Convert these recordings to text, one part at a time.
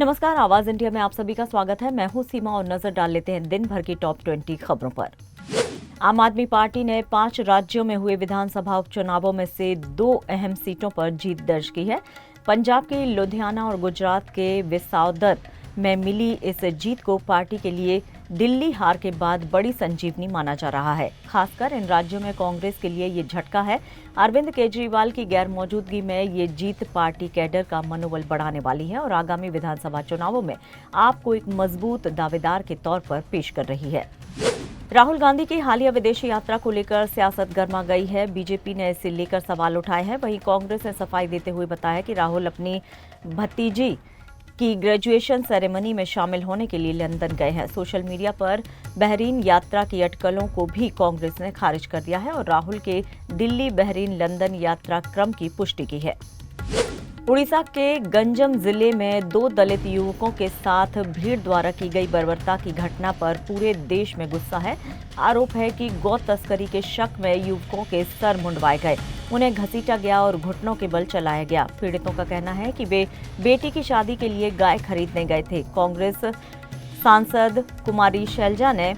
नमस्कार, आवाज इंडिया में आप सभी का स्वागत है। मैं हूं सीमा और नजर डाल लेते हैं दिन भर की टॉप 20 खबरों पर। आम आदमी पार्टी ने 5 राज्यों में हुए विधानसभा उपचुनावों में से 2 अहम सीटों पर जीत दर्ज की है। पंजाब के लुधियाना और गुजरात के विसावदर में मिली इस जीत को पार्टी के लिए दिल्ली हार के बाद बड़ी संजीवनी माना जा रहा है। खासकर इन राज्यों में कांग्रेस के लिए ये झटका है। अरविंद केजरीवाल की गैर मौजूदगी में ये जीत पार्टी कैडर का मनोबल बढ़ाने वाली है और आगामी विधानसभा चुनावों में आपको एक मजबूत दावेदार के तौर पर पेश कर रही है। राहुल गांधी की हालिया विदेशी यात्रा को लेकर सियासत गर्मा गई है। बीजेपी ने इसे लेकर सवाल उठाए हैं। वहीं कांग्रेस ने सफाई देते हुए बताया कि राहुल अपनी भतीजी की ग्रेजुएशन सेरेमनी में शामिल होने के लिए लंदन गए हैं। सोशल मीडिया पर बहरीन यात्रा की अटकलों को भी कांग्रेस ने खारिज कर दिया है और राहुल के दिल्ली बहरीन लंदन यात्रा क्रम की पुष्टि की है। उड़ीसा के गंजम जिले में 2 दलित युवकों के साथ भीड़ द्वारा की गई बर्बरता की घटना पर पूरे देश में गुस्सा है। आरोप है कि गौ तस्करी के शक में युवकों के सर मुंडवाए गए, उन्हें घसीटा गया और घुटनों के बल चलाया गया। पीड़ितों का कहना है कि वे बेटी की शादी के लिए गाय खरीदने गए थे। कांग्रेस सांसद कुमारी शैलजा ने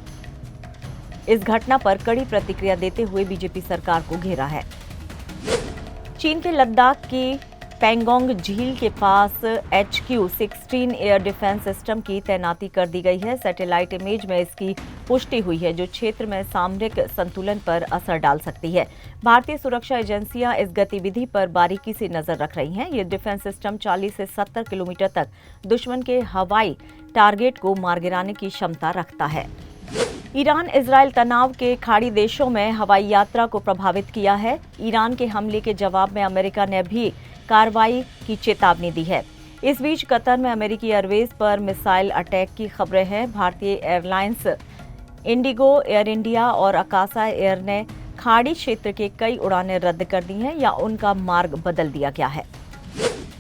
इस घटना पर कड़ी प्रतिक्रिया देते हुए बीजेपी सरकार को घेरा है। चीन के लद्दाख की पेंगोंग झील के पास HQ-16 एयर डिफेंस सिस्टम की तैनाती कर दी गई है। सैटेलाइट इमेज में इसकी पुष्टि हुई है, जो क्षेत्र में सामरिक संतुलन पर असर डाल सकती है। भारतीय सुरक्षा एजेंसियां इस गतिविधि पर बारीकी से नजर रख रही हैं। ये डिफेंस सिस्टम 40 से 70 किलोमीटर तक दुश्मन के हवाई टारगेट को मार गिराने की क्षमता रखता है। ईरान इजराइल तनाव के खाड़ी देशों में हवाई यात्रा को प्रभावित किया है। ईरान के हमले के जवाब में अमेरिका ने भी कार्रवाई की चेतावनी दी है। इस बीच कतर में अमेरिकी एयरवेज पर मिसाइल अटैक की खबरें हैं। भारतीय एयरलाइंस इंडिगो, एयर इंडिया और अकाशा एयर ने खाड़ी क्षेत्र के कई उड़ानें रद्द कर दी हैं या उनका मार्ग बदल दिया गया है।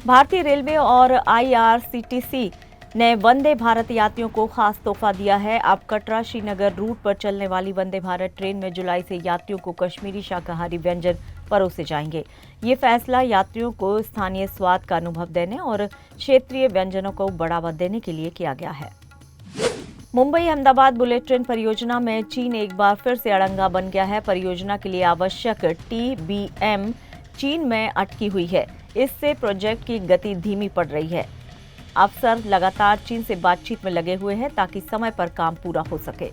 भारतीय रेलवे और IRCTC ने वंदे भारत यात्रियों को खास तोहफा दिया है। अब कटरा श्रीनगर रूट पर चलने वाली वंदे भारत ट्रेन में जुलाई से यात्रियों को कश्मीरी शाकाहारी व्यंजन परोसे जाएंगे। ये फैसला यात्रियों को स्थानीय स्वाद का अनुभव देने और क्षेत्रीय व्यंजनों को बढ़ावा देने के लिए किया गया है। मुंबई अहमदाबाद बुलेट ट्रेन परियोजना में चीन एक बार फिर से अड़ंगा बन गया है। परियोजना के लिए आवश्यक TBM चीन में अटकी हुई है। इससे प्रोजेक्ट की गति धीमी पड़ रही है। अफसर लगातार चीन से बातचीत में लगे हुए हैं ताकि समय पर काम पूरा हो सके।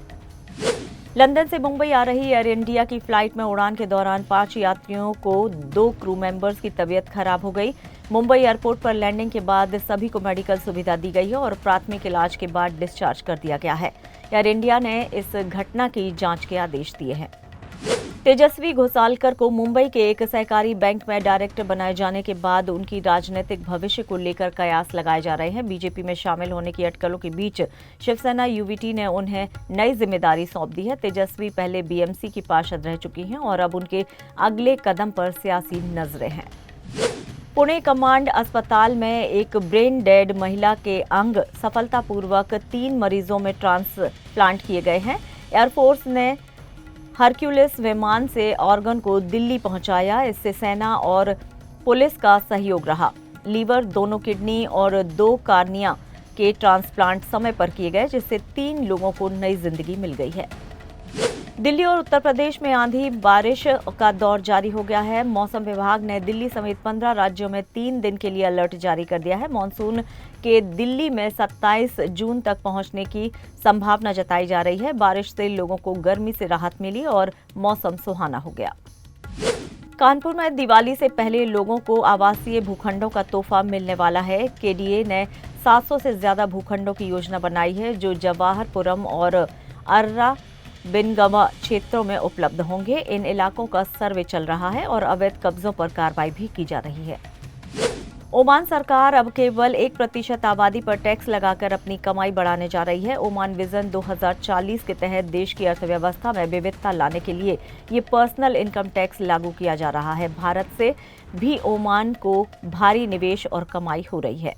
लंदन से मुंबई आ रही एयर इंडिया की फ्लाइट में उड़ान के दौरान 5 यात्रियों को 2 क्रू मेंबर्स की तबीयत खराब हो गई। मुंबई एयरपोर्ट पर लैंडिंग के बाद सभी को मेडिकल सुविधा दी गई है और प्राथमिक इलाज के बाद डिस्चार्ज कर दिया गया है। एयर इंडिया ने इस घटना की जांच के आदेश दिए हैं। तेजस्वी घोसालकर को मुंबई के एक सहकारी बैंक में डायरेक्टर बनाए जाने के बाद उनकी राजनीतिक भविष्य को लेकर कयास लगाए जा रहे हैं। बीजेपी में शामिल होने की अटकलों के बीच शिवसेना UVT ने उन्हें नई जिम्मेदारी सौंप दी है। तेजस्वी पहले BMC की पार्षद रह चुकी हैं और अब उनके अगले कदम पर सियासी नजरें हैं। पुणे कमांड अस्पताल में एक ब्रेन डेड महिला के अंग सफलतापूर्वक 3 मरीजों में ट्रांसप्लांट किए गए हैं। एयरफोर्स ने हरक्यूलिस विमान से ऑर्गन को दिल्ली पहुंचाया। इससे सेना और पुलिस का सहयोग रहा। लीवर, दोनों किडनी और 2 कार्निया के ट्रांसप्लांट समय पर किए गए, जिससे 3 लोगों को नई जिंदगी मिल गई है। दिल्ली और उत्तर प्रदेश में आंधी बारिश का दौर जारी हो गया है। मौसम विभाग ने दिल्ली समेत 15 राज्यों में 3 दिन के लिए अलर्ट जारी कर दिया है। मॉनसून के दिल्ली में 27 जून तक पहुंचने की संभावना जताई जा रही है। बारिश से लोगों को गर्मी से राहत मिली और मौसम सुहाना हो गया। कानपुर में दिवाली से पहले लोगों को आवासीय भूखंडों का तोहफा मिलने वाला है। KDA ने 700 से ज्यादा भूखंडों की योजना बनाई है, जो जवाहरपुरम और अर्रा बिनगवा क्षेत्रों में उपलब्ध होंगे। इन इलाकों का सर्वे चल रहा है और अवैध कब्जों पर कार्रवाई भी की जा रही है। ओमान सरकार अब केवल 1% आबादी पर टैक्स लगाकर अपनी कमाई बढ़ाने जा रही है। ओमान विजन 2040 के तहत देश की अर्थव्यवस्था में विविधता लाने के लिए ये पर्सनल इनकम टैक्स लागू किया जा रहा है। भारत से भी ओमान को भारी निवेश और कमाई हो रही है।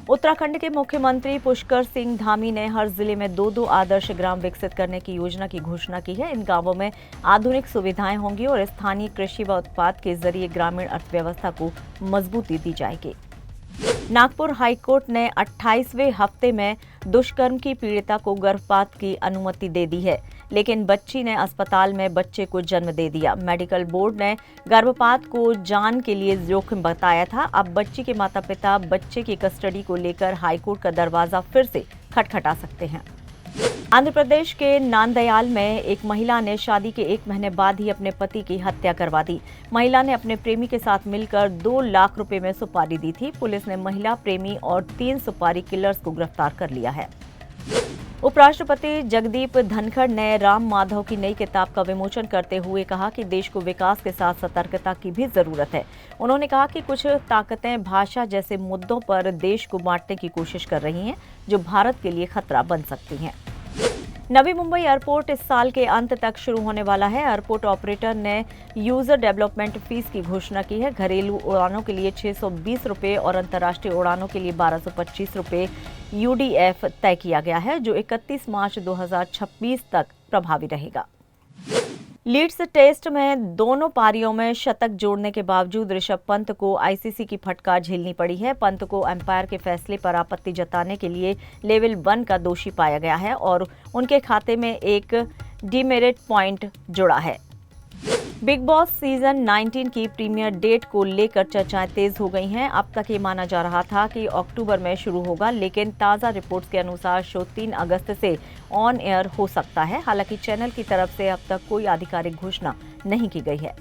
उत्तराखंड के मुख्यमंत्री पुष्कर सिंह धामी ने हर जिले में 2 आदर्श ग्राम विकसित करने की योजना की घोषणा की है। इन गांवों में आधुनिक सुविधाएं होंगी और स्थानीय कृषि व उत्पाद के जरिए ग्रामीण अर्थव्यवस्था को मजबूती दी जाएगी। नागपुर हाईकोर्ट ने 28वें हफ्ते में दुष्कर्म की पीड़िता को गर्भपात की अनुमति दे दी है, लेकिन बच्ची ने अस्पताल में बच्चे को जन्म दे दिया। मेडिकल बोर्ड ने गर्भपात को जान के लिए जोखिम बताया था। अब बच्ची के माता पिता बच्चे की कस्टडी को लेकर हाईकोर्ट का दरवाजा फिर से खटखटा सकते हैं। आंध्र प्रदेश के नांदयाल में एक महिला ने शादी के 1 महीने बाद ही अपने पति की हत्या करवा दी। महिला ने अपने प्रेमी के साथ मिलकर 2 लाख रुपए में सुपारी दी थी। पुलिस ने महिला प्रेमी और 3 सुपारी किलर्स को गिरफ्तार कर लिया है। उपराष्ट्रपति जगदीप धनखड़ ने राम माधव की नई किताब का विमोचन करते हुए कहा कि देश को विकास के साथ सतर्कता की भी जरूरत है। उन्होंने कहा कि कुछ ताकतें भाषा जैसे मुद्दों पर देश को बांटने की कोशिश कर रही हैं, जो भारत के लिए खतरा बन सकती हैं। नवी मुंबई एयरपोर्ट इस साल के अंत तक शुरू होने वाला है। एयरपोर्ट ऑपरेटर ने यूजर डेवलपमेंट फीस की घोषणा की है। घरेलू उड़ानों के लिए 620 रुपये और अंतर्राष्ट्रीय उड़ानों के लिए 1225 रुपये यूडीएफ तय किया गया है, जो 31 मार्च 2026 तक प्रभावी रहेगा। लीड्स टेस्ट में दोनों पारियों में शतक जोड़ने के बावजूद ऋषभ पंत को आईसीसी की फटकार झेलनी पड़ी है। पंत को अंपायर के फैसले पर आपत्ति जताने के लिए लेवल 1 का दोषी पाया गया है और उनके खाते में एक डीमेरिट पॉइंट जुड़ा है। बिग बॉस सीजन 19 की प्रीमियर डेट को लेकर चर्चाएं तेज हो गई हैं। अब तक ये माना जा रहा था कि अक्टूबर में शुरू होगा, लेकिन ताज़ा रिपोर्ट्स के अनुसार शो 3 अगस्त से ऑन एयर हो सकता है। हालांकि चैनल की तरफ से अब तक कोई आधिकारिक घोषणा नहीं की गई है।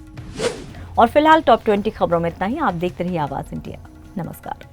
और फिलहाल टॉप 20 खबरों में इतना ही। आप देखते रहिए आवाज इंडिया। नमस्कार।